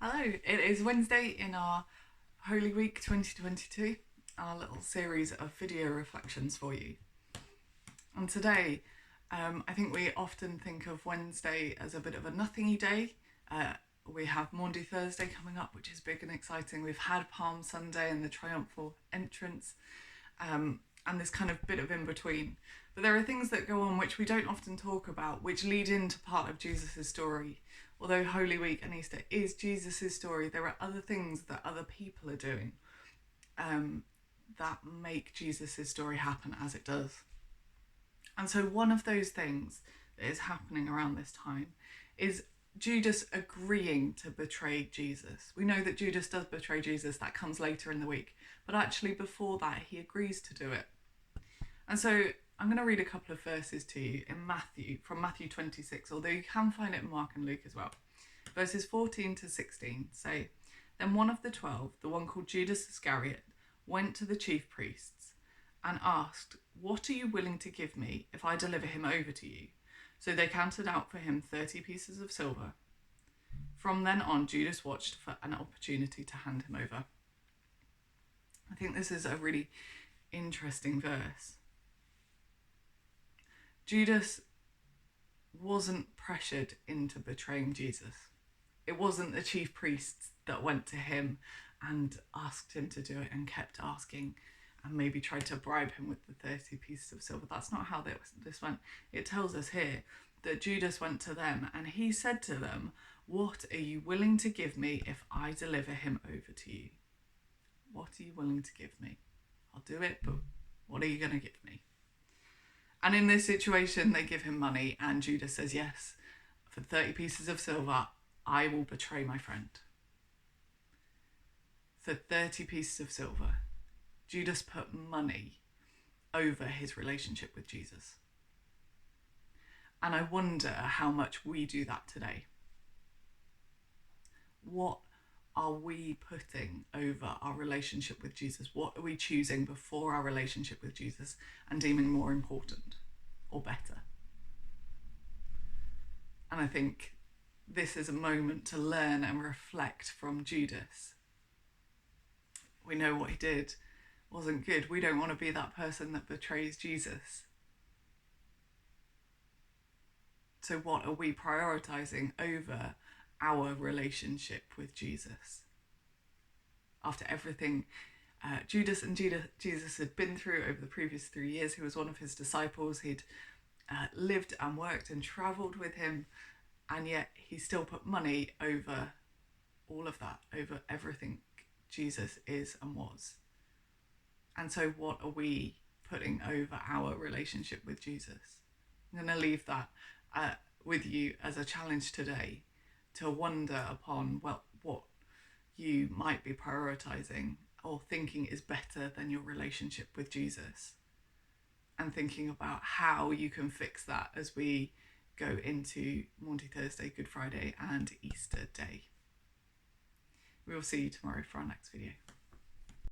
Hello, it is Wednesday in our Holy Week 2022, our little series of video reflections for you. And today, I think we often think of Wednesday as a bit of a nothingy day. We have Maundy Thursday coming up, which is big and exciting. We've had Palm Sunday and the triumphal entrance, and this kind of bit of in between. But there are things that go on which we don't often talk about, which lead into part of Jesus' story. Although Holy Week and Easter is Jesus' story, there are other things that other people are doing that make Jesus' story happen as it does. And so one of those things that is happening around this time is Judas agreeing to betray Jesus. We know that Judas does betray Jesus, that comes later in the week, but actually before that he agrees to do it. And so I'm going to read a couple of verses to you in Matthew, from Matthew 26, although you can find it in Mark and Luke as well. Verses 14 to 16 say, "Then one of the 12, the one called Judas Iscariot, went to the chief priests and asked, 'What are you willing to give me if I deliver him over to you?' So they counted out for him 30 pieces of silver. From then on, Judas watched for an opportunity to hand him over." I think this is a really interesting verse. Judas wasn't pressured into betraying Jesus. It wasn't the chief priests that went to him and asked him to do it and kept asking and maybe tried to bribe him with the 30 pieces of silver. That's not how this went. It tells us here that Judas went to them and he said to them, "What are you willing to give me if I deliver him over to you?" What are you willing to give me? I'll do it, but what are you going to give me? And in this situation, they give him money, and Judas says, "Yes, for 30 pieces of silver, I will betray my friend." For 30 pieces of silver, Judas put money over his relationship with Jesus. And I wonder how much we do that today. What are we putting over our relationship with Jesus? What are we choosing before our relationship with Jesus and deeming more important or better? And I think this is a moment to learn and reflect from Judas. We know what he did wasn't good. We don't want to be that person that betrays Jesus. So what are we prioritizing over our relationship with Jesus? After everything Jesus had been through over the previous 3 years, he was one of his disciples. He'd lived and worked and travelled with him, and yet he still put money over all of that, over everything Jesus is and was. And so what are we putting over our relationship with Jesus? I'm going to leave that with you as a challenge today, to wonder upon what you might be prioritizing or thinking is better than your relationship with Jesus, and thinking about how you can fix that as we go into Maundy Thursday, Good Friday and Easter Day. We will see you tomorrow for our next video.